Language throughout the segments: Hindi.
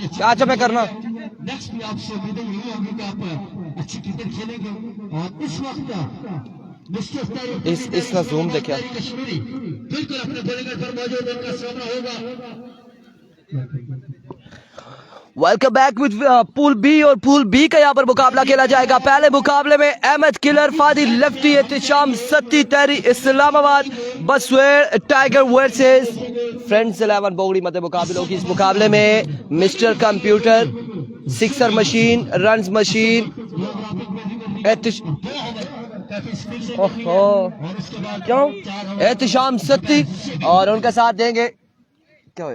क्या चपे करना। नेक्स्ट भी आपसे उम्मीदें यही होगी कि आप अच्छी क्रिकेट खेलेंगे। और इस वक्त इसका जूम देखिए। बिल्कुल अपने बॉलिंग पर मौजूद उनका सामना होगा। Welcome back with pool B, और पूल बी का यहाँ पर मुकाबला खेला जाएगा। पहले मुकाबले में अहमद किलर, फादी लेफ्टी, एहतिशाम सत्ती, तहरी इस्लामाबाद, बसवेर टाइगर वर्सेस फ्रेंड्स 11 बोगड़ी मध्य मुकाबले होगी। इस मुकाबले में mister computer, sixer machine, runs machine, क्यों एहतिशाम सत्ती, और उनका साथ देंगे क्या हो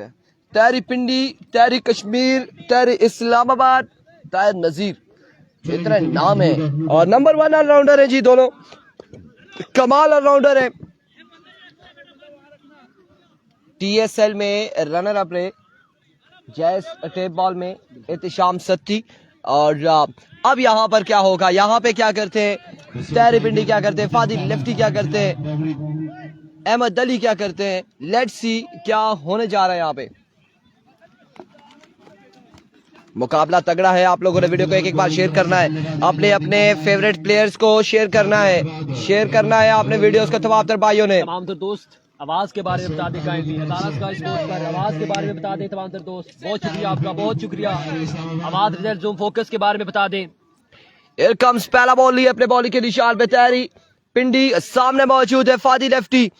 तहरी पिंडी, तहरी कश्मीर, तहरी इस्लामाबाद, ताहिर नजीर। इतना नाम है। और नंबर 1 ऑलराउंडर है जी, दोनों कमाल ऑलराउंडर है। TSL में रनर अप रहे जैस टेप बॉल में एहतिशाम सत्ती। और अब यहाँ पर क्या होगा, यहाँ पे क्या करते हैं तहरी पिंडी, क्या करते हैं फादी लेफ्टी, क्या करते हैं अहमद अली, क्या करते हैं। लेट्स सी क्या होने जा रहा है यहाँ पे। मुकाबला तगड़ा है। आप लोगों ने वीडियो को एक बार शेयर करना है, अपने अपने फेवरेट प्लेयर्स को शेयर करना है आपने वीडियोस को। तमाम तर भाइयों ने तमाम तर दोस्त आवाज के बारे में बता दें, काइंडली आवाज के बारे में बता दें। तमाम तर दोस्त बहुत शुक्रिया आपका, बहुत शुक्रिया। आवाज रिजल्ट जूम फोकस के बारे में बता दें। हियर कम्स पहला बॉल लिए अपने बॉलिंग के निशान पे तहरी पिंडी, सामने मौजूद है फादी लेफ्टी।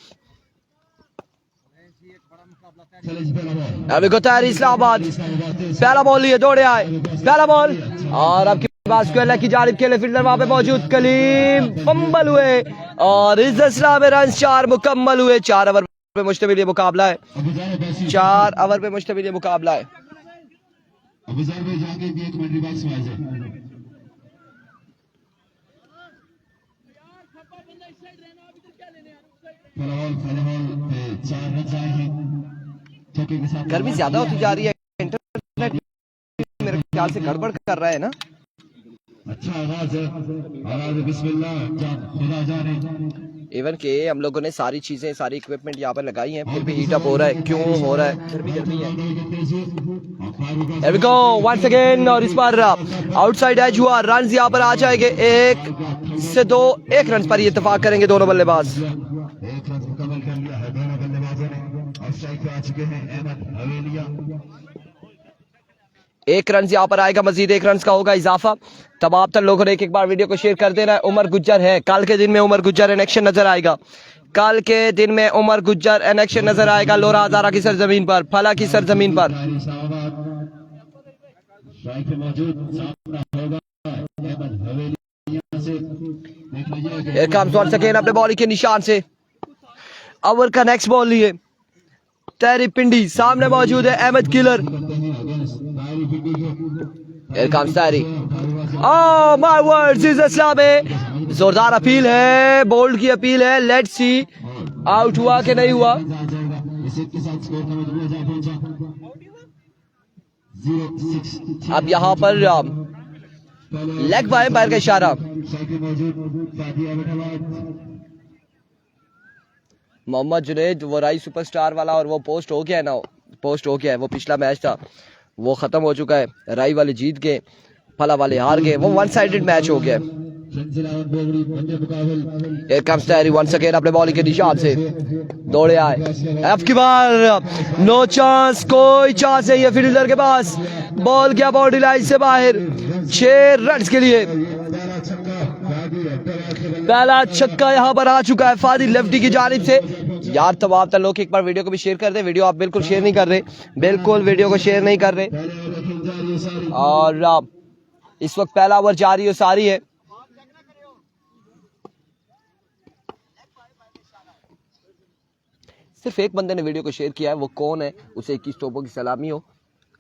अभी को तैयारी इस्लामाबाद, पहला बॉल लिए दौड़े आए, पहला बॉल, और अब पास स्क्वायर की जानिब के लिए फील्डर वहां पे मौजूद कलीम फंबल हुए, और इस दसला में रन 4 मुकम्मल हुए। 4 ओवर पे मुश्तमिल ये मुकाबला है, 4 ओवर पे मुश्तमिल ये मुकाबला है। गर्मी ज्यादा होती जा रही है, इंटरनेट मेरे ख्याल से गड़बड़ कर रहा है ना। अच्छा आवाज है, आवाज बिस्मिल्लाह खुदा जाने। इवन के हम लोगों ने सारी चीजें, सारी इक्विपमेंट यहाँ पर लगाई हैं, फिर भी हीट अप हो रहा है। क्यों हो रहा है? गर्मी है। Here we go once again, और इस बार आउटसाइड एज हुआ, रन यहाँ पर आ जाएंगे 1 से 2, 1 रन पर इत्तेफाक करेंगे दोनों बल्लेबाज। 1 रन मुकम्मल कर लिया है दोनों बल्लेबाजों ने, और स्ट्राइक पे आ चुके हैं अहमद हवेलिया। 1 रन यहाँ पर आएगा, मजीद 1 रन का होगा इजाफा। तमाम तर लोगों ने एक बार वीडियो को शेयर कर देना है। उमर गुज्जर है, कल के दिन में उमर गुज्जर इन एक्शन नजर आएगा, कल के दिन में उमर गुज्जर इन एक्शन नजर आएगा लोरा हजारा की सरजमीन पर, फला की सरजमीन पर। अपने बॉलिंग के निशान से ओवर का नेक्स्ट बॉल लिए तहरी पिंडी, सामने मौजूद है Ahmed killer. Oh my words, इस असला में जोरदार अपील है, बोल्ड की अपील है। लेट्स सी आउट हुआ कि नहीं हुआ। अब यहाँ पर लेग बाय पैर का इशारा। मोहम्मद जुनैद वो राई सुपरस्टार वाला, और वो पोस्ट हो गया है ना, पोस्ट हो गया है। वो पिछला मैच था, वो खत्म हो चुका है। राई वाले जीत गए, फला वाले हार गए, वो 1 साइडेड मैच हो गया। वंस अगेन अपने बॉलिंग के निशान से दौड़े आए। अब की बार नो चांस, कोई चांस नहीं है फील्डर के पास। बॉल गया बाउंड्री लाइन से बाहर, 6 रन के लिए। पहला छक्का यहाँ पर आ चुका है फादी लेफ्टी की जानिब से। यार तमाम तर लोग एक बार वीडियो को भी शेयर कर दे। वीडियो आप बिल्कुल शेयर नहीं कर रहे, बिल्कुल वीडियो को शेयर नहीं कर रहे। और इस वक्त पहला ओवर जारी सारी है। सिर्फ एक बंदे ने वीडियो को शेयर किया है, वो कौन है? उसे 21 तोपों की सलामी हो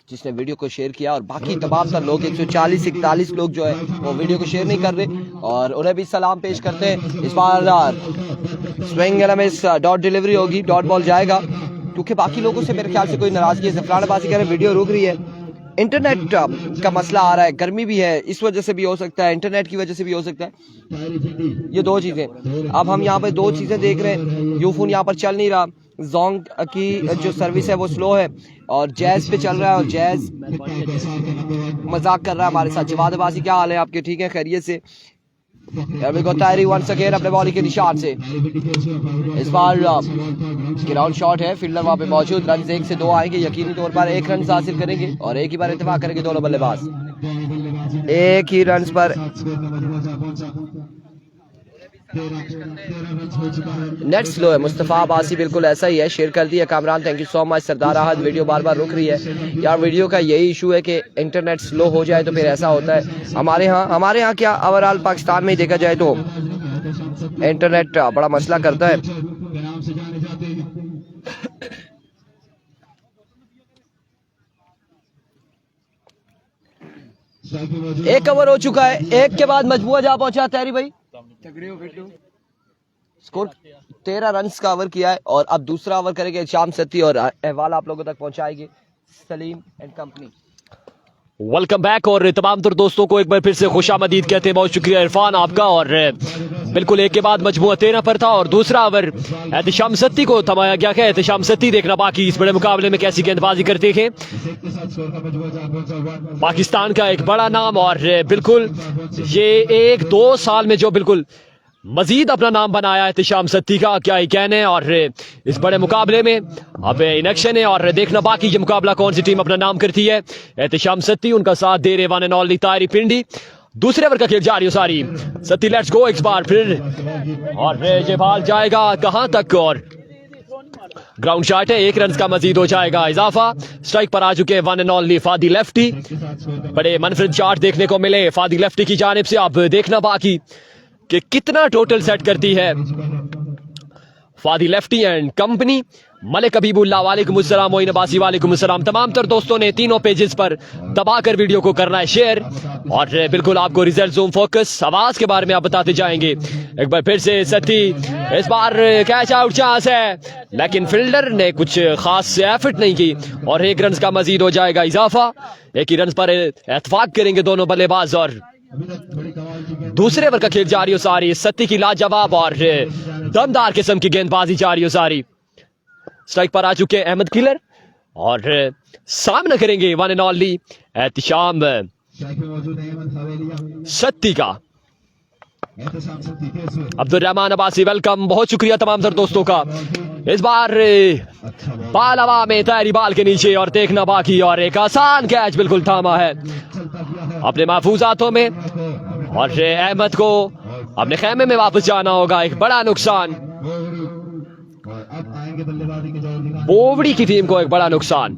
जिसने वीडियो को शेयर किया। और बाकी तमाम तर लोग 140-41 लोग जो है वो वीडियो को शेयर नहीं कर रहे, और उन्हें भी सलाम पेश करते हैं। इस बार स्विंग में डॉट डिलीवरी होगी, डॉट बॉल जाएगा, क्योंकि बाकी लोगों से मेरे ख्याल से कोई नाराजगी है। जफरानबाजी कह रहे वीडियो रुक रही है, इंटरनेट का मसला आ रहा है, गर्मी भी है, इस वजह से भी हो सकता है, इंटरनेट की वजह से भी हो सकता है। ये 2 चीजें। अब हम यहाँ पे 2 चीजें देख रहे हैं। यूफोन यहाँ पर चल नहीं रहा, जोंग की जो सर्विस है वो स्लो है और जैज़ पे चल रहा है और जैज़ मजाक कर रहा है हमारे साथ। जवाद अब्बासी, क्या हाल है आपके? ठीक है, खैरियत से? तायरी वंस अगेन अपने बॉलिंग के निशान से। इस बार ग्राउंड शॉट है, फील्डर वहां पे मौजूद। रन 1 से 2 आएंगे, यकीनी तौर पर 1 रन हासिल करेंगे और एक ही बार इत्तेफाक करेंगे दोनों बल्लेबाज। एक ही रन पर नेट स्लो है। मुस्तफ़ा अब्बासी बिल्कुल ऐसा ही है, शेयर कर दिया Kamran, thank you so much. Sardar Ahad, video बार बार रुक रही है यार। वीडियो का यही इशू है कि इंटरनेट स्लो हो जाए तो फिर ऐसा होता है। हमारे यहाँ क्या ओवरऑल पाकिस्तान में ही देखा जाए तो इंटरनेट बड़ा मसला करता है। एक ओवर हो चुका है, एक के बाद मजबूआ जा पहुंचा। तैरी भाई स्कोर 13 रन का ओवर किया है और अब दूसरा ओवर करेंगे शाम सत्ती और अहवाल आप लोगों तक पहुंचाएंगे Salim and company. Welcome back और तमाम तर दोस्तों को एक बार फिर से खुशामदीद कहते हैं। बहुत शुक्रिया इरफान आपका। और बिल्कुल एक के बाद मजबूआ 13 पर था और दूसरा ओवर एहतिशाम सत्ती को थमाया गया है। एहतिशाम सत्ती देखना बाकी इस बड़े मुकाबले में कैसी गेंदबाजी करते हैं। पाकिस्तान का एक बड़ा नाम और बिल्कुल ये 1-2 साल में जो बिल्कुल मजीद अपना नाम बनाया है एहतिशाम सत्ती का, क्या ही कहने। और इस बड़े मुकाबले में अब इनेक्शन है और देखना बाकी ये मुकाबला कौन सी टीम अपना नाम करती है। एहतिशाम सत्ती, उनका साथ दे रहे वन एंड ओनली तायरी पिंडी। दूसरे ओवर का खेल जारी हो सारी। सत्ती लेट्स गो एक बार फिर और ये बॉल जाएगा कहां तक और ग्राउंड शॉट है। 1 रन का मजीद हो जाएगा इजाफा। स्ट्राइक पर आ चुके वन एंड ओनली फादी लेफ्टी। बड़े मनफरद शॉट देखने को मिले फादी लेफ्टी की जानिब से। अब देखना बाकी कि कितना टोटल सेट करती है Fadi Lefty and company. Malik Habibullah वालेकुम अस्सलाम, मोइन अब्बासी वालेकुम अस्सलाम। तमाम तर दोस्तों ने तीनों पेजेस पर दबाकर वीडियो को करना है शेयर और बिल्कुल आपको रिजल्ट जूम फोकस आवाज के बारे में आप बताते जाएंगे। एक बार फिर से सत्ती, इस बार कैच आउट चांस है लेकिन फील्डर ने कुछ खास एफर्ट नहीं की और 1 रन का मजीद हो जाएगा इजाफा। एक ही रन पर इत्तेफाक करेंगे दोनों बल्लेबाज और दूसरे ओवर का खेल जारी हो सारी। सत्ती की लाजवाब और दमदार किस्म की गेंदबाजी जारी हो सारी। स्ट्राइक पर आ चुके अहमद किलर और सामना करेंगे one and only Ehtisham Satti का। अब्दुल रहमान अब्बासी वेलकम, बहुत शुक्रिया तमाम तर दोस्तों का। इस बार बाल हवा में, तैयारी बाल के नीचे और देखना बाकी और एक आसान कैच बिल्कुल थामा है अपने महफूज हाथों में और अहमद को अपने खेमे में वापस जाना होगा। एक बड़ा नुकसान बोवड़ी की टीम को, एक बड़ा नुकसान।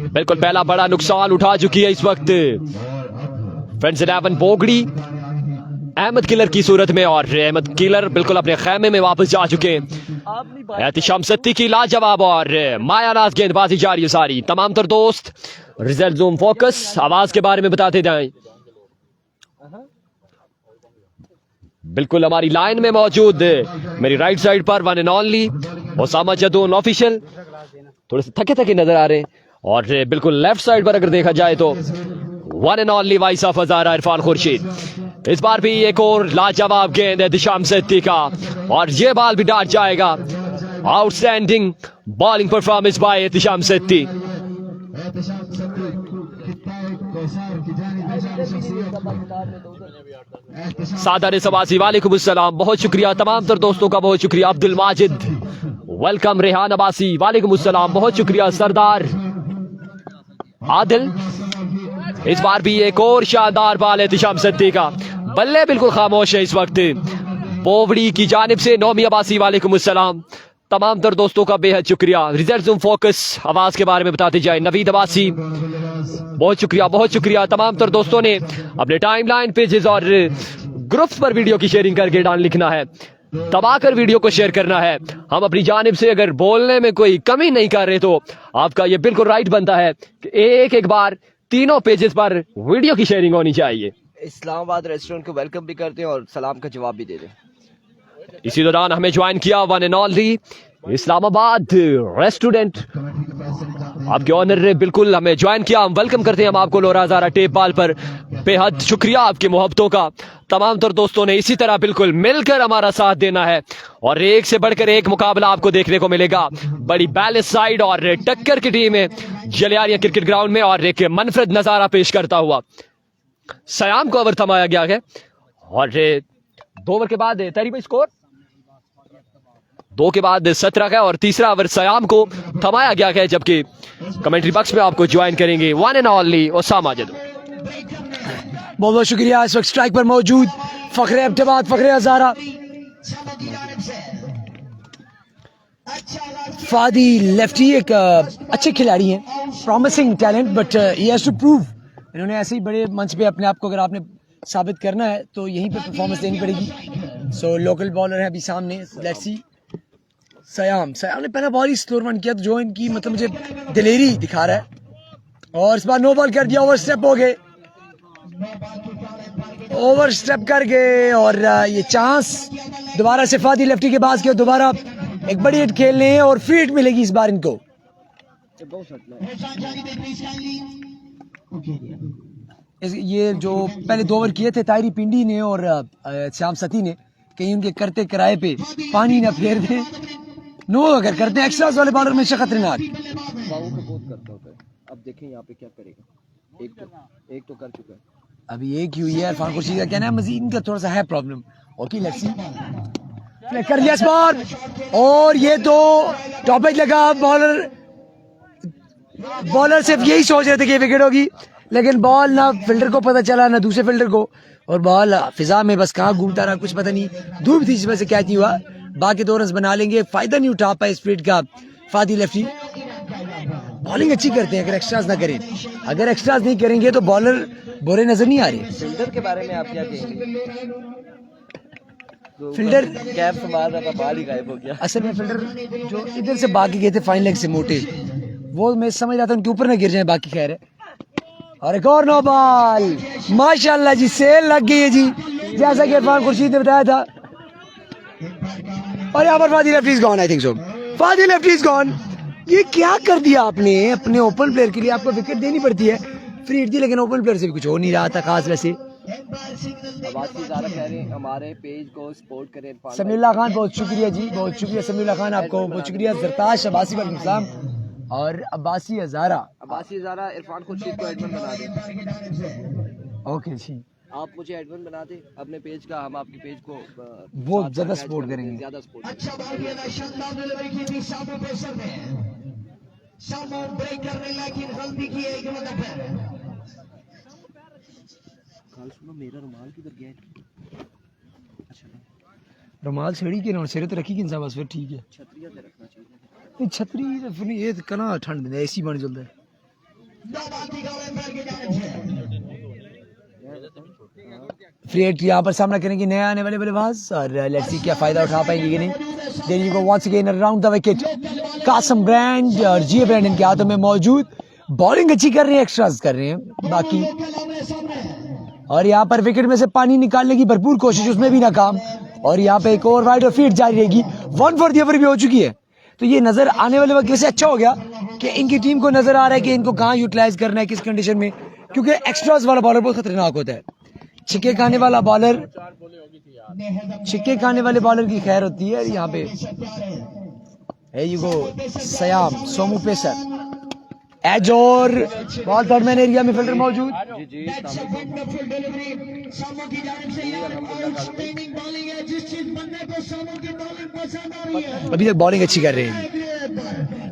बिल्कुल पहला बड़ा नुकसान उठा चुकी है इस वक्त फ्रेंड्स 11 बोगड़ी अहमद किलर की सूरत में और अहमद किलर बिल्कुल अपने खेमे में वापस जा चुके हैं। एहतिशाम सत्ती की लाजवाब और मायानाज गेंदबाजी जारी है सारी। तमाम तर दोस्त रिजल्ट जूम फोकस आवाज के बारे में बताते जाएं। बिल्कुल हमारी लाइन में मौजूद मेरी राइट साइड पर one and only Osama Jadoon official, थोड़े से थके थके नजर आ रहे हैं। और बिल्कुल लेफ्ट साइड पर अगर देखा जाए तो one and only voice of Hazara Irfan Khurshid. इस बार भी एक और लाजवाब गेंद है एहतिशाम सत्ती का और ये बॉल भी डाट जाएगा। Outstanding bowling performance by Ehtisham Satti. सादार सवासी वालेकुम अस्सलाम, बहुत शुक्रिया तमाम तर दोस्तों का, बहुत शुक्रिया। अब्दुल माजिद वेलकम। रेहान अब्बासी वालेकुम अस्सलाम, बहुत शुक्रिया। सरदार आदिल, इस बार भी एक और शानदार बॉल है एहतिशाम सत्ती का। बल्ले बिल्कुल खामोश है इस वक्त पोवड़ी की जानिब से। नौमी अब्बासी वालेकुम अस्सलाम, तमाम तर दोस्तों का बेहद शुक्रिया। रिजल्ट जूम फोकस आवाज के बारे में बताते जाए। नवीद अब्बासी बहुत शुक्रिया, बहुत शुक्रिया। तमाम तर दोस्तों ने अपने टाइमलाइन पेजेस और ग्रुप्स पर वीडियो की शेयरिंग करके डाल लिखना है, दबाकर वीडियो को शेयर करना है। हम अपनी जानिब से अगर बोलने में कोई कमी नहीं कर रहे तो आपका ये बिल्कुल राइट बनता है कि एक बार तीनों पेजेस पर वीडियो की शेयरिंग होनी चाहिए। इस्लामाबाद रेस्टोरेंट को वेलकम भी करते हैं और सलाम का जवाब भी दे दें। इसी दौरान हमें ज्वाइन किया one and only Islamabad restaurant, आपके ऑनर ने बिल्कुल हमें ज्वाइन किया। हम वेलकम करते हैं हम आपको लोरा हजारा टेप बॉल पर बेहद शुक्रिया आपकी मोहब्बतों का। तमाम तर दोस्तों ने इसी तरह बिल्कुल मिलकर हमारा साथ देना है और एक से बढ़कर एक मुकाबला आपको देखने को मिलेगा। बड़ी बैलेंस साइड और टक्कर की टीम है जलियारिया क्रिकेट ग्राउंड में और एक मनफरद नजारा पेश करता हुआ सयाम को ओवर थमाया गया है और 2 ओवर के बाद तकरीबन स्कोर 2 के बाद 17 का और तीसरा ओवर सयाम को थमाया गया है, जबकि कमेंट्री बॉक्स में आपको ज्वाइन करेंगे वन एंड ओनली ओसामा जदू। बहुत बहुत शुक्रिया। इस वक्त स्ट्राइक पर मौजूद फखरे अब्दुल्लाह, फखरे हजारा, फादी लेफ्टी एक अच्छे खिलाड़ी हैं, promising talent, but he has to prove. इन्होंने ऐसे ही बड़े मंच पे अपने आप को अगर आपने साबित करना है तो यहीं पे परफॉर्मेंस देनी पड़ेगी। सो लोकल बॉलर है अभी सामने, लेट्स सी। सयाम ने पहला बॉल ही स्लोर रन किया, तो जो इनकी मतलब मुझे दिलेरी दिखा रहा है। और इस बार नो बॉल कर दिया, ओवर स्टेप हो गए, ओवर स्टेप कर गए और ये चांस दोबारा से फादी लेफ्टी के पास के दोबारा एक बड़ी हिट खेलने हैं और फ्री हिट मिलेगी इस बार इनको। ये जो पहले 2 ओवर किए थे ताहिरी पिंडी ने और श्याम सती ने, कहीं उनके करते किराए पे पानी ना फेर दे। नो अगर करते हैं एक्स्ट्रास वाले बॉलर में खतरनाक। अब देखें यहाँ पे क्या करेगा। एक तो कर चुका है, अभी एक ही हुई है। इरफान खुर्शीद का कहना है मजीद इनका थोड़ा सा है प्रॉब्लम। ओके लेट्स सी, कर दिया इस बार और ये तो टॉप एज लगा। बॉलर सिर्फ यही सोच रहे थे कि विकेट होगी, लेकिन बॉल ना फील्डर को पता चला ना दूसरे फील्डर को, और बॉल फिजा में बस कहाँ घूमता रहा कुछ पता नहीं। धूप थी इस वजह से कैच नहीं हुआ। बाकी 2 रन बना लेंगे, फायदा नहीं उठा पाए स्पीड का फादी लेफ्टी। बॉलिंग अच्छी करते हैं अगर एक्स्ट्रास ना करें, अगर एक्स्ट्रास नहीं करेंगे तो बॉलर बुरे नजर नहीं आ रहे। फील्डर के बारे में आप क्या कहेंगे? फील्डर कैप से मार रहा था, बाल ही गायब हो गया। असल में फील्डर जो इधर से बाकी गए थे फाइन लेग से मोटे, वो मैं समझ रहा था उनके ऊपर ना गिर जाए, बाकी खैर है। और एक और नो बॉल, माशाल्लाह जी सेल लग गई है जी, जैसा कि इरफान खुर्शीद ने बताया था। और यहाँ पर Fadi Lefty is gone, I think so Fadi Lefty is gone. ये क्या कर दिया आपने अपने ओपन प्लेयर के लिए? आपको विकेट देनी पड़ती है, फ्री हिट दी, लेकिन ओपन प्लेयर से भी कुछ हो नहीं रहा था खास। वैसे हमारे पेज को सपोर्ट करें। समीउल्लाह खान बहुत शुक्रिया जी, बहुत शुक्रिया समीउल्लाह खान, आपको बहुत शुक्रिया। जरताश अब्बासी वालेकुम सलाम और अब्बासी हजारा इरफान खुर्शीद को एडमिन बना दें। ओके जी, आप मुझे एडमिन बना दें अपने पेज का, हम आपके पेज को बहुत ज्यादा सपोर्ट करेंगे। ज्यादा सपोर्ट। मेरा रुमाल किधर गया? अच्छा रुमाल छेड़ी के ना सिरे तो रखी कि बस फिर ठीक है। छतरिया से रखना चाहिए। नहीं छतरी फिर ये कना ठंड में एसी बन जल्द है। फ्री हिट यहाँ पर सामना करेंगे नया आने वाले बल्लेबाज और लेट्स सी क्या फायदा उठा पाएंगे कि नहीं। Then you go once again around the wicket, Qasim brand और जी ब्रांड इनके हाथों में मौजूद। बॉलिंग अच्छी कर रहे हैं, एक्स्ट्रास कर रहे हैं बाकी, और यहाँ पर विकेट में से पानी निकालने की भरपूर कोशिश, उसमें भी नाकाम। और यहाँ पे एक और वाइड और फीट जारी रहेगी। 1 for the over भी हो चुकी है, तो ये नजर आने वाले वक्त से अच्छा हो गया कि इनकी टीम को नजर आ रहा है कि इनको कहाँ यूटिलाइज करना है, किस कंडीशन में, क्योंकि एक्स्ट्रास वाला बॉलर बहुत खतरनाक होता है। छिक्के खाने वाला बॉलर, छिक्के खाने वाले बॉलर की खैर होती है। यहाँ पे यू गो सयाम सोमू पेसर एज और बॉल थर्ड मैन एरिया में फील्डर मौजूद। अभी तक बॉलिंग अच्छी कर रहे हैं।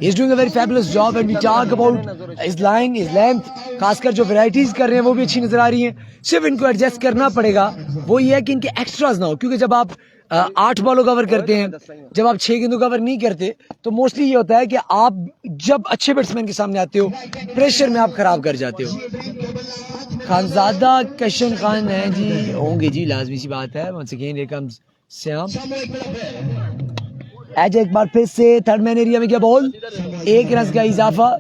He is doing a very fabulous job and we talk about his line, his length, खासकर जो वैरायटीज कर रहे हैं वो भी अच्छी नजर आ रही हैं। सिर्फ इनको एडजस्ट करना पड़ेगा, वो ये है कि इनके एक्स्ट्रास ना हो, क्योंकि जब आप 8 बॉलों कवर करते हैं, जब आप 6 गेंदों कवर नहीं करते, तो मोस्टली ये होता है कि आप जब अच्छे बैट्समैन के सामने आते हो प्रेशर में आप खराब कर जाते हो। खानजादा कशन खान है जी, होंगे जी, लाजमी सी बात है। Once again here comes Shyam एज, एक बार फिर से थर्ड मैन एरिया में क्या बॉल, 1 रन का इजाफा।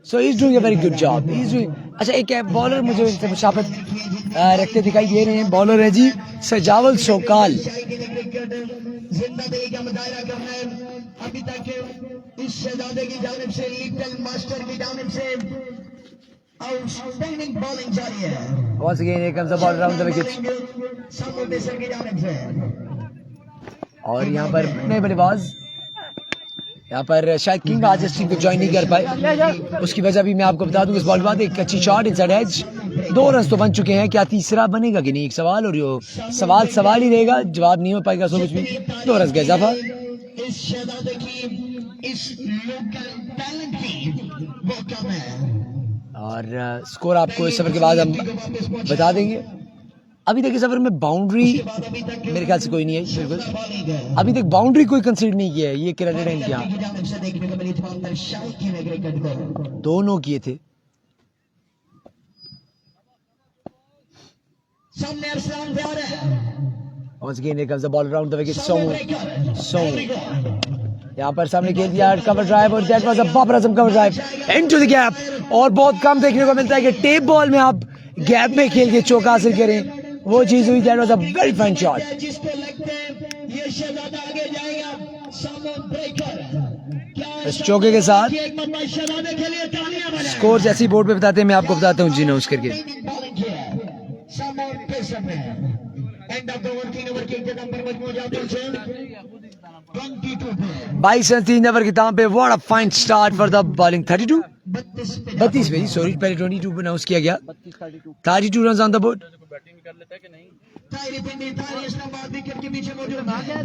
So he is doing a very good job. अच्छा एक बॉलर मुझे इनसे मुशाफत रखते दिखाई दे रहे हैं, बॉलर है जी सजावल शोकाल। आउटस्टैंडिंग बॉलिंग जारी है। Once again here comes the ball around the wicket. सामने बेसर की जानिब से और यहाँ पर नए बल्लेबाज, यहाँ पर शायद किंग आज इस टीम को ज्वाइन नहीं कर पाए, उसकी वजह भी मैं आपको बता दूं। इस बॉल के बाद एक अच्छी शॉट इनसाइड एज, 2 रन तो बन चुके हैं, क्या तीसरा बनेगा कि नहीं एक सवाल, और यो सवाल ही रहेगा, जवाब नहीं हो पाएगा सो कुछ भी। 2 रन का इजाफा इस शहजादे की, इस लोकल टैलेंट की वो कम है। और स्कोर आपको इस सफर के बाद हम बता देंगे। अभी तक इस सफर में बाउंड्री मेरे ख्याल से कोई नहीं है, बिल्कुल अभी तक बाउंड्री कोई कंसीडर नहीं किया है, ये क्रेडिट है इनके यहाँ, दोनों किए थे। सामने अरसलान तैयार है। Once again here comes the ball around the wicket. Somu यहाँ पर सामने खेल दिया कवर ड्राइव, और that was a bumper Azam cover drive into the gap. और बहुत कम देखने को मिलता है कि टेप बॉल में आप गैप में खेल के चौका हासिल करें, वो चीज हुई। That was a very fine shot. जिसको लगता है ये शहजादा आगे जाएगा, सामो ब्रेकर इस चौके के साथ एक नंबर शहजादे के लिए तालियां बजाएं। स्कोर जैसी बोर्ड पे बताते हैं, मैं आपको बताता हूँ जी नोस करके। बॉलिंग किया सामो पेसर में and of the over 3 over के नंबर मजमू जाते हैं 22 पे 22 रन 3 ओवर की ताम पे। What a fine start for the bowling. 32 32 पे, सॉरी पहले 22 पे अनाउंस किया गया। 32 रन ऑन द बोर्ड। तायरी पिंडी तायरी इस्लामाबाद विकेट के पीछे मौजूद है।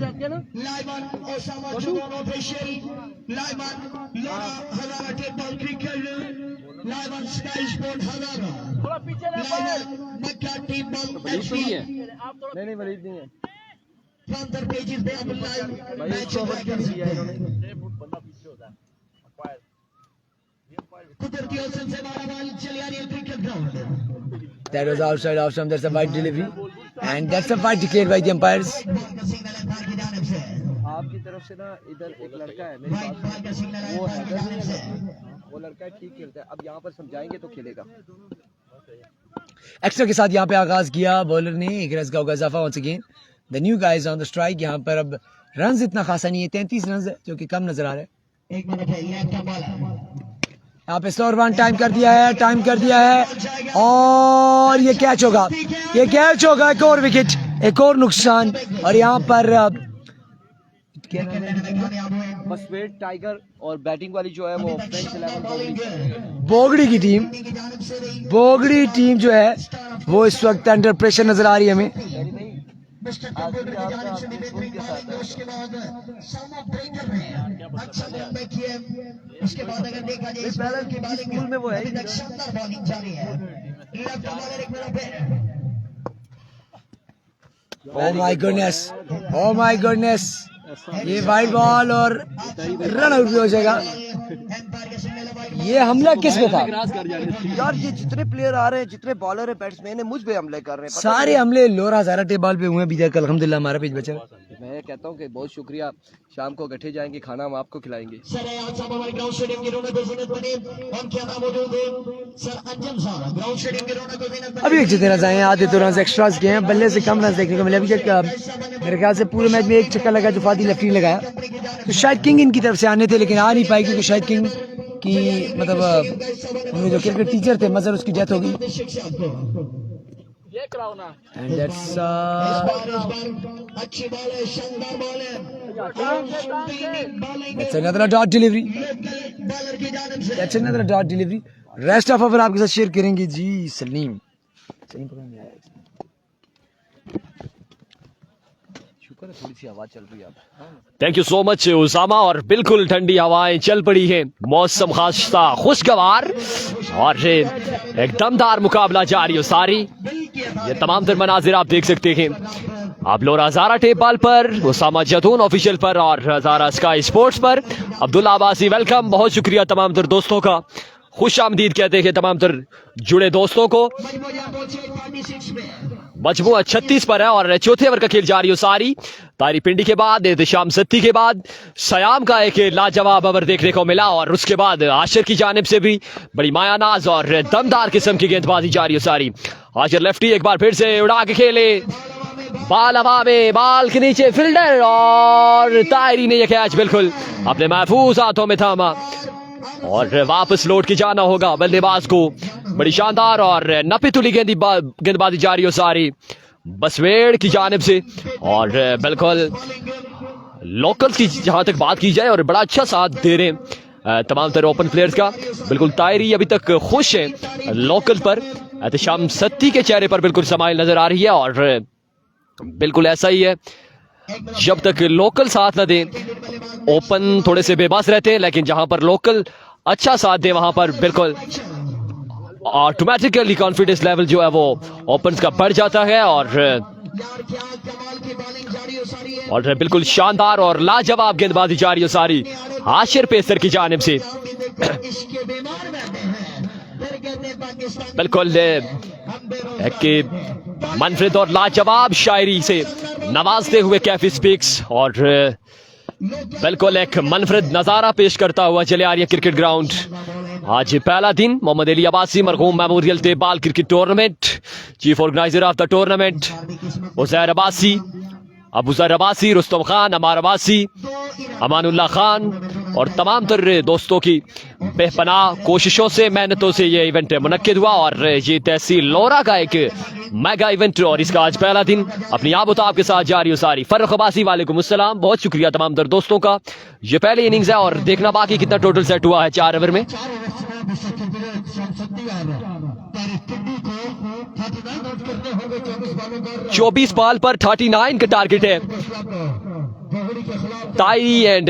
लाइवन ओसामा जुबान ऑफिशियल लाइवन लोरा हजारा टेप बॉल क्रिकेट लाइवन स्काई स्पोर्ट हजारा लाइवन मक्का टीम बॉल एचपीएल नहीं वलीद नहीं है फ्रंट पेजेस पे अब लाइव मैच हो रहा है। कुदरती औसत से मारा बॉल चली आ रही है cricket ground. That was outside off stump. That's a wide delivery, and that's a fight declared by the umpires. आपकी तरफ से ना इधर एक लड़का है मेरे पास, वो हैदर नहीं है, वो लड़का ठीक खेलता है। अब यहाँ पर समझाएंगे तो खेलेगा। एक्स्ट्रा के साथ यहाँ पे आगाज किया बॉलर ने, 1 रन का होगा इजाफा। once again the new guys on the strike। यहाँ पर अब रन इतना खासा नहीं है, 33 रन है जो कि कम नजर आ रहा है। 1 मिनट है लेफ्ट का बॉल यहाँ पे स्लोर वन टाइम कर दिया है, और ये कैच होगा, एक और विकेट, एक और नुकसान। और यहाँ पर मस्वेट टाइगर और बैटिंग वाली जो है वो फ्रेंच 11 बोगड़ी टीम जो है वो इस वक्त अंडर प्रेशर नजर आ रही है हमें। मिस्टर कंप्यूटर की जानिब से बेहतरीन बॉलिंग है। उसके बाद सामो ब्रेकर ने अच्छा लंबे किए। उसके बाद अगर देखा जाए इस बॉलर की बॉलिंग में वो है अभी तक शानदार बॉलिंग जारी है। लेफ्ट बॉलर 1 मिनट पे। Oh my goodness, ये वाइड बॉल और रन आउट भी हो जाएगा। ये हमला किस पे था यार? ये जितने प्लेयर आ रहे हैं, जितने बॉलर है, बैट्समैन है, मुझ पे हमले कर रहे हैं। सारे हमले लोरा हजारा टेप बॉल पे हुए अभी तक। अल्हम्दुलिल्लाह हमारा पेज बचा। मैं कहता हूँ कि बहुत शुक्रिया। शाम को इकट्ठे जाएंगे, खाना हम आपको खिलाएंगे। सर आज साहब हमारे ग्राउंड स्टेडियम की रौनक ज़ीनत बने। उनके यहाँ मौजूद है सर अंजम साहब। ग्राउंड स्टेडियम की रौनक ज़ीनत बने। अभी एक जितने रन आए हैं, आधे तो रन एक्स्ट्रास के हैं, बल्ले से कम रन देखने को मिले अभी तक। मेरे ख्याल से पूरे मैच में 1 छक्का लगा जो फादी लेफ्टी लगाया, तो शायद किंग इनकी तरफ से आने थे लेकिन आ नहीं पाए, क्योंकि शायद किंग की मतलब उनमें जो क्रिकेट टीचर थे मजर, उसकी डेथ हो गई। And that's अच्छी बॉल है, शानदार बॉल है। that's another dot delivery। Bowler की जानिब से That's another dot delivery। Rest of over आपके साथ शेयर करेंगे जी सलीम पकड़ेंगे। शुक्र है थोड़ी सी हवा चल रही है। Thank you so much Usama. और बिल्कुल ठंडी हवाएं चल पड़ी हैं, मौसम खासा खुशगवार, और एक दमदार मुकाबला जारी हो सारी। ये तमाम तर मनाजिर आप देख सकते हैं। आप लोरा हजारा टेप बॉल पर, उसामा जतून ऑफिशियल पर, और हजारा स्काई स्पोर्ट्स पर। अब्दुल्ला अब्बासी वेलकम, बहुत शुक्रिया तमाम तर दोस्तों का। खुश आमदीद कहते हैं तमाम तर जुड़े दोस्तों को। मजमूआ 36 पर है और चौथे ओवर का खेल जारी हो सारी। तारी पिंडी के बाद, एहतिशाम सत्ती के बाद सयाम का एक लाजवाब ओवर देखने को मिला, और उसके बाद आशिर की जानिब से भी बड़ी मायानाज और दमदार किस्म की गेंदबाजी जारी हो सारी। आशिर लेफ्टी एक बार फिर से उड़ा के खेले, बाल हवा में, बाल के नीचे फील्डर, और तायरी ने यह कैच बिल्कुल अपने महफूज हाथों में थामा, और वापस लौट के जाना होगा बल्लेबाज को। बड़ी शानदार और नपीतुली गेंदबाजी जारी हो सारी बसवेड़ की जानिब से। और बिल्कुल लोकल की जहां तक बात की जाए और बड़ा अच्छा साथ दे रहे हैं तमाम तरह ओपन प्लेयर्स का। बिल्कुल तायरी अभी तक खुश है लोकल पर, एहतिशाम सत्ती के चेहरे पर बिल्कुल समाइल नजर आ रही है। और बिल्कुल ऐसा ही है, जब तक लोकल साथ न दें ओपन थोड़े से बेबस रहते हैं, लेकिन जहां पर लोकल अच्छा साथ दे वहां पर बिल्कुल ऑटोमेटिकली कॉन्फिडेंस लेवल जो है वो ओपन का बढ़ जाता है। और बिल्कुल शानदार और लाजवाब गेंदबाजी जारी हो सारी हाशिर पेसर की जानिब से। बिल्कुल मनफरद और लाजवाब शायरी से नवाजते हुए कैफी स्पीक्स और बिल्कुल एक मनफरद नजारा पेश करता हुआ चले आ रही है क्रिकेट ग्राउंड। आज पहला दिन मोहम्मद अली अब्बासी मरहूम memorial tape ball cricket tournament, chief organiser of the tournament Uzair Abbasi, Abu Zar Abbasi, Rustam Khan, अमार अब्बासी, अमानुल्लाह खान और तमाम तरह दोस्तों की बेपनाह कोशिशों से मेहनतों से ये इवेंट मुनक्किद हुआ। और ये तहसील लोरा का एक मेगा इवेंट और इसका आज पहला दिन अपनी आबोताब के साथ जारी हो सारी। फर्रुख अब्बासी वालेकुम अस्सलाम, बहुत शुक्रिया तमाम तर दोस्तों का। ये पहली इनिंग्स है और देखना बाकी कितना टोटल सेट हुआ है 4 ओवर में। 24 बॉल पर 39 का टारगेट है ताई एंड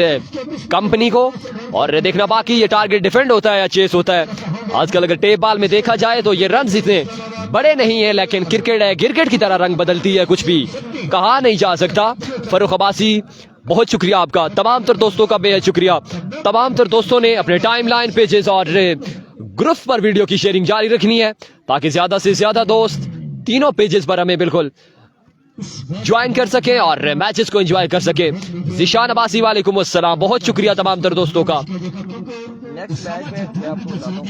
कंपनी को। और देखना बाकी ये टारगेट डिफेंड होता है या चेस होता है। आजकल अगर टेप बॉल में देखा जाए तो ये रन इतने बड़े नहीं है, लेकिन क्रिकेट है, क्रिकेट की तरह रंग बदलती है, कुछ भी कहा नहीं जा सकता। फर्रुख अब्बासी बहुत शुक्रिया आपका, तमाम तर दोस्तों का बेहद शुक्रिया। तमाम तर दोस्तों ने अपने टाइमलाइन पेजेस और ग्रुप पर वीडियो की शेयरिंग जारी रखनी है ताकि ज्यादा से ज्यादा दोस्त तीनों पेजेस पर हमें बिल्कुल ज्वाइन कर सके और मैचेस को एंजॉय कर सके। जिशान अब्बासी वालेकुम अस्सलाम, बहुत शुक्रिया तमाम तर दोस्तों का। नेक्स्ट मैच में मैं आपको बताता हूं।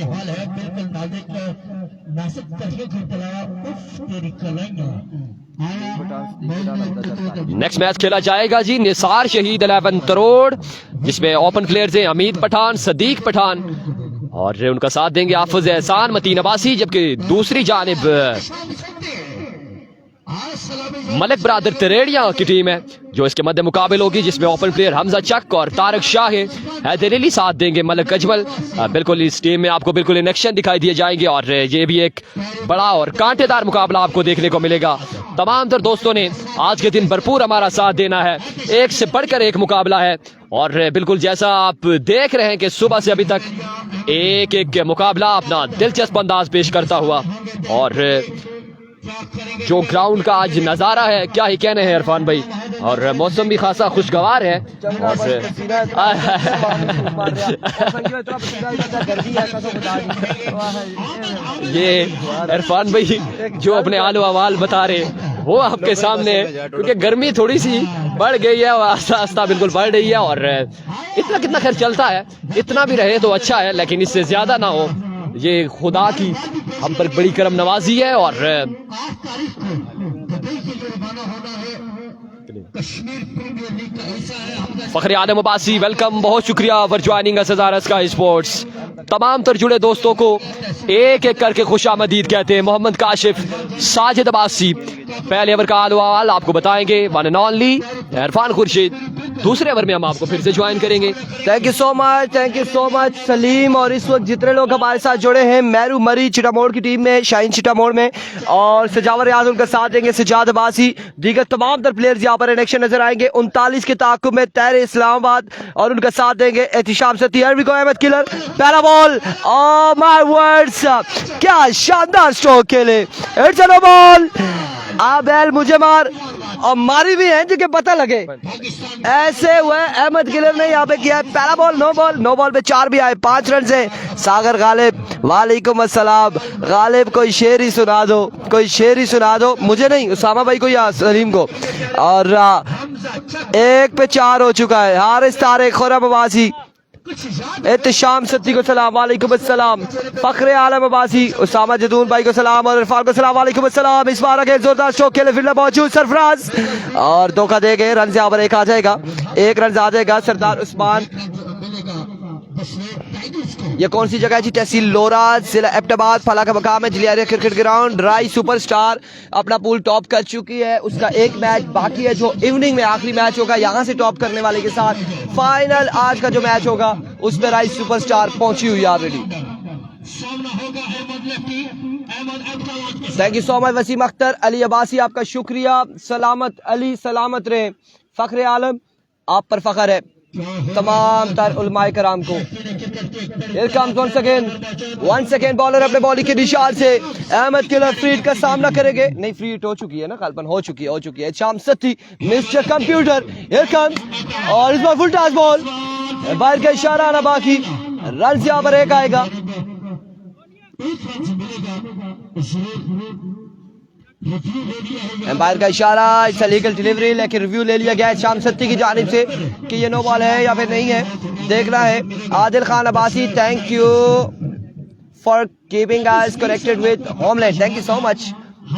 नेक्स्ट मैच खेला जाएगा जी निसार शहीद 11 तरोड़, जिसमें ओपन प्लेयर्स हैं हमीद पठान, सदीक पठान और उनका साथ देंगे हाफिज एहसान, मतीन अब्बासी। जबकि दूसरी जानिब मलिक ब्रादर तरेड़िया की टीम है जो इसके मध्य मुकाबले होगी, जिसमें ओपन प्लेयर हमजा चक और तारक शाह है। हैदर अली साथ देंगे मलिक अजमल। बिल्कुल इस टीम में आपको बिल्कुल इन एक्शन दिखाई दिए जाएंगे और ये भी एक बड़ा और कांटेदार मुकाबला आपको देखने को मिलेगा। तमाम तर दोस्तों ने आज के दिन भरपूर हमारा साथ देना है, एक से बढ़कर एक मुकाबला है। और बिल्कुल जैसा आप देख रहे हैं कि सुबह से अभी तक एक एक मुकाबला अपना दिलचस्प अंदाज पेश करता हुआ और जो ग्राउंड का आज नजारा है क्या ही कहने हैं इरफान भाई। और मौसम भी खासा खुशगवार है। और ये इरफान भाई जो अपने आलो अवाल बता रहे वो आपके सामने है, क्योंकि गर्मी थोड़ी सी बढ़ गई है, आस्ता आस्ता बिल्कुल बढ़ रही है। और इतना कितना खैर चलता है, इतना भी रहे तो अच्छा है, लेकिन इससे ज्यादा ना हो। ये खुदा की हम पर बड़ी करम नवाजी है। और फखरे आलम अब्बासी वेलकम, बहुत शुक्रिया for joining us Hazara sky sports. तमाम तर जुड़े दोस्तों को एक एक करके खुशामदीद कहते हैं। मोहम्मद काशिफ, साजिद अब्बासी, पहले ओवर का आल आपको बताएंगे, one and only Irfan Khurshid. दूसरे ओवर में हम आपको फिर से ज्वाइन करेंगे। Thank you so much Salim. और इस वक्त जितने लोग हमारे साथ जुड़े हैं, मेरू मरी चिटामोड़ की टीम में, शाहीन चिटामोड़ में, और सजावर रियाज उनका साथ देंगे, सजाद अब्बासी, दीगर तमाम तर प्लेयर्स यहाँ पर इनेक्शन नजर आएंगे। 39 के ताकुब में तहरे इस्लामाबाद और उनका साथ देंगे एहतिशाम सत्ती, अहमद किलर, पहला बॉल, ओह माय वर्ड्स, क्या शानदार स्ट्रोक खेले, इट्स अ नो बॉल, आबेल मुझे मार, और मारी भी है जिनके पता लगे, ऐसे हुए। अहमद गिलर ने यहाँ पे किया पहला बॉल, नो बॉल पे 4 भी आए, 5 रन से। सागर गालिब वालेकुम अस्सलाम। गालिब कोई शेर ही सुना दो, मुझे नहीं, उसामा भाई को या सलीम को। और 1 पे 4 हो चुका है। हारिस तारिक, खुर्रम अब्बासी, एहतिशाम सत्ती को सलाम, वालेकुम अस्सलाम। फखरे आलम अब्बासी, उसामा जदून भाई को सलाम और इरफान को सलाम, वालेकुम अस्सलाम। इस बार आगे जोरदार स्ट्रोक खेले फील्डर मौजूद सरफराज, और धोखा दे गए, रन से यहाँ पर एक रन आ जाएगा सरदार उस्मान। ये कौन सी जगह है जी? तहसील लोरा, जिला एबटाबाद, फला का मकाम है, जलियारिया क्रिकेट ग्राउंड। राई सुपरस्टार अपना पूल टॉप कर चुकी है, उसका एक मैच बाकी है जो इवनिंग में आखिरी मैच होगा यहाँ से टॉप करने वाले के साथ। फाइनल आज का जो मैच होगा उसमें राई सुपरस्टार पहुंची हुई है already. Thank you so much Wasim Akhtar, Ali Abbasi आपका शुक्रिया। सलामत अली सलामत रहे, फख्र आलम आप पर फख्र है तमाम तर उलमाए कराम को। Here comes once again bowler अपने बॉलिंग के निशान से अहमद किलर फ्रीड का सामना करेंगे। नहीं फ्रीड हो चुकी है ना, खालपन हो चुकी है। शाम Satti mister computer, here comes और इस बार फुल टॉस बॉल, बाहर का इशारा आना बाकी, रन यहाँ पर एक आएगा। एम्पायर का इशारा, इट्स लीगल डिलीवरी, लेकिन रिव्यू ले लिया गया है शाम सत्ती की जानिब से कि ये नो बॉल है या फिर नहीं है, देखना है। Adil Khan Abbasi thank you for keeping us connected with homeland, thank you so much.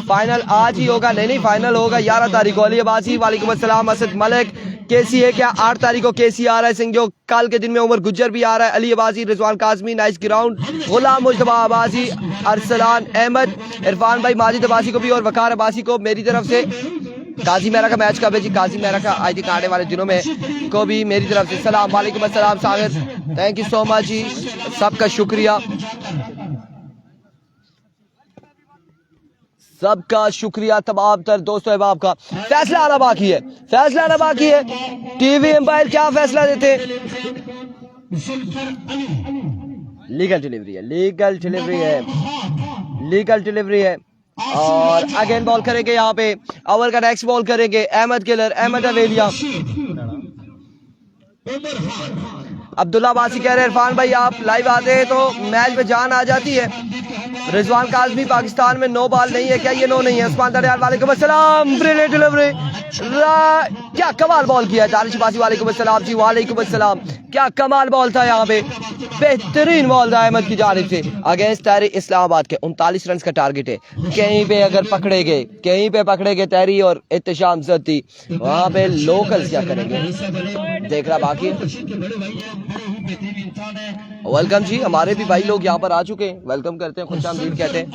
Final आज ही होगा? नहीं फाइनल होगा 11 तारीख को। अली अब्बासी वालेकुम अस्सलाम। असद मलिक केसी है क्या? 8 तारीख को केसी आ रहा है सिंह, जो कल के दिन में उमर गुज्जर भी आ रहा है। अली अब्बासी, रिजवान काजमी, नाइस ग्राउंड, गुलाम मुस्तफा अब्बासी, अरसलान अहमद, इरफान भाई, माजिद अब्बासी को भी और वकार अब्बासी को मेरी तरफ से। काजी मेरा का मैच कब है जी? काजी मेरा का आई थिंक आने वाले दिनों में को भी मेरी तरफ से सलाम। वालेकुम अस्सलाम सागर, थैंक यू सो मच जी, सबका शुक्रिया, सबका शुक्रिया तमाम तर दोस्तों अहबाब का। फैसला आना बाकी है, फैसला आना बाकी है। टीवी एम्पायर क्या फैसला देते? लीगल डिलीवरी है, लीगल डिलीवरी है, लीगल डिलीवरी है। और अगेन बॉल करेंगे यहाँ पे, ओवर का नेक्स्ट बॉल करेंगे अहमद किलर, अहमद अवेलिया। अब्दुल्ला बासी कह रहे हैं इरफान भाई आप लाइव आते हैं तो मैच में जान आ जाती है। रिजवान काजमी, पाकिस्तान में नो बॉल नहीं है क्या? ये नो नहीं है। उस्मान दरियाल वालेकुम अस्सलाम, ब्रिलियंट डिलीवरी, क्या कमाल बॉल किया है। दानिश बासी वालेकुम अस्सलाम जी, वालेकुम अस्सलाम, क्या कमाल बॉल था यहाँ पे, बेहतरीन बॉल था अहमद की जानिब से। अगेंस्ट तहरीक इस्लामाबाद के 39 रन का टारगेट है। कहीं पे अगर पकड़े गए, कहीं पे पकड़े गए तहरी और इत्तेशाम सत्ती, वहाँ पे लोकल्स क्या करेंगे देखना बाकी। वेलकम जी, हमारे भी भाई लोग यहाँ पर आ चुके हैं, वेलकम करते हैं, खुशामदीद कहते हैं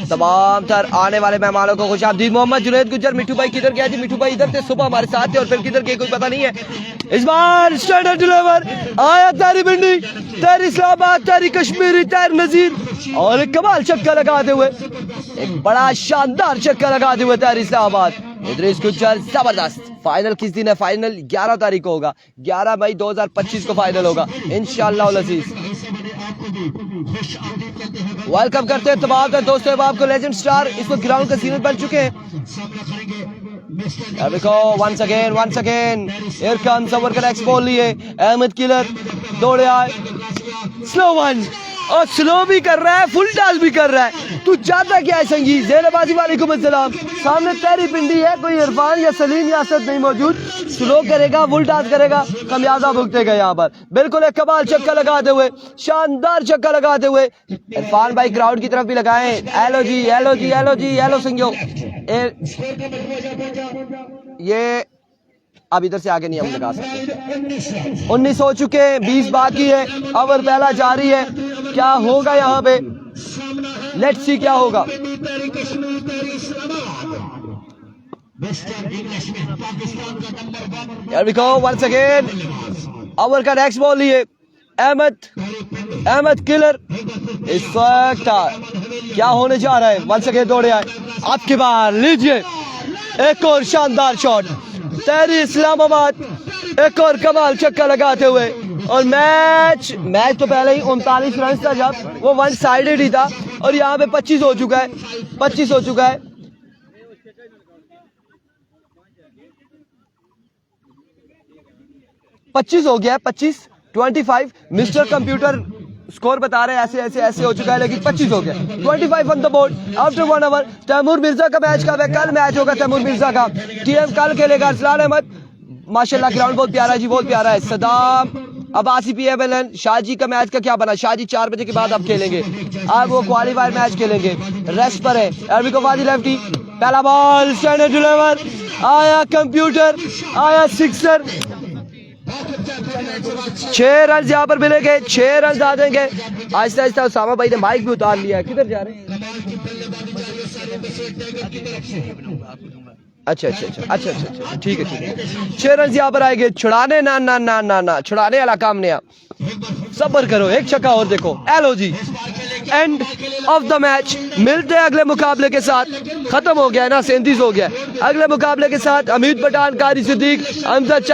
तमाम तर आने वाले मेहमानों को खुशामदीद। मोहम्मद जुनैद गुज्जर, मिठू भाई किधर गया जी? मिठू भाई इधर थे, सुबह हमारे साथ थे और फिर किधर गए कोई पता नहीं है। इस बार स्टैंडर्ड डिलीवर आया, तारी भिंडी, तारी इस्लामाबाद, तारी कश्मीरी, तारी नजीर, और एक कमाल छक्का लगाते हुए, एक बड़ा शानदार छक्का लगाते हुए तारी इस्लामाबाद। इदरीस गुज्जर जबरदस्त। फाइनल किस दिन है? फाइनल 11 तारीख को होगा, 11 मई 2025 को फाइनल होगा इंशाअल्लाह उल अजीज। वेलकम करते हैं तमाम दोस्तों अहबाब को। लेजेंड स्टार इस वक्त ग्राउंड का सीनियर बन चुके हैं। once again here comes over का नेक्स्ट बॉल लिए अहमद किलर, दौड़े आए, स्लो वन, और स्लो भी कर रहा है, फुल टॉस भी कर रहा है। तू चाहता क्या है संगी? ज़ैनबाजी वालेकुम अस्सलाम। सामने तेरी पिंडी है, कोई इरफान या सलीम या असद नहीं मौजूद। स्लो करेगा, फुल टॉस करेगा, खमियाजा भुगतेगा यहाँ पर। बिल्कुल एक कमाल छक्का लगाते हुए, शानदार छक्का लगाते हुए इरफान भाई क्राउड की तरफ भी लगाए। एलो जी, एलो जी, एलो जी, एलो सिंघो। ये अब इधर से आगे नहीं हम लगा सकते। 19 हो चुके हैं, 20 बाकी है, ओवर पहला जारी है। क्या होगा यहाँ पे? लेट्स सी क्या होगा। Here we go once again, over का नेक्स्ट बॉल लिए अहमद किलर। इस वक्त क्या होने जा रहा है? वंस अगेन दौड़े आए, आपके बार लीजिए एक और शानदार शॉट, तहरीक इस्लामाबाद एक और कमाल छक्का लगाते हुए। और मैच तो पहले ही 39 रन था जब वो वन साइडेड ही था, और यहाँ पे 25 हो चुका है, 25 हो चुका है। पच्चीस हो गया है, 25 मिस्टर कंप्यूटर स्कोर बता रहे हैं ऐसे हो चुका है, लेकिन 25 हो गया। 25 on the board after 1 hour. Taimur Mirza का मैच कब है? कल मैच होगा तैमूर मिर्जा का, टीएम कल खेलेगा। अरसलान अहमद माशाल्लाह ग्राउंड बहुत प्यारा है जी, बहुत प्यारा है। सदाम अब्बासी PFLN शाहजी का मैच का क्या बना? शाहजी 4 बजे के बाद अब खेलेंगे, अब वो क्वालीफायर मैच खेलेंगे, रेस्ट पर है। एरविको फादी लेफ्टी, पहला बॉल स्टैंडर्ड डिलीवर, आया कंप्यूटर, आया सिक्सर। 6 रन यहाँ पर मिलेंगे, 6 रन आ जाएंगे। आहिस्ता आहिस्ता उसामा भाई ने माइक भी उतार लिया है। किधर जा रहे हैं? अच्छा, ठीक है। 6 रन यहाँ पर आएंगे। छुड़ाने ना छुड़ाने वाला काम नहीं। सब्र करो, एक छक्का और देखो। एलो जी, एंड ऑफ द मैच। मिलते हैं अगले मुकाबले के साथ। खत्म हो गया है ना, 37 हो गया। अगले मुकाबले के साथ अमीद पठान, कारी सिद्दीक, हमजा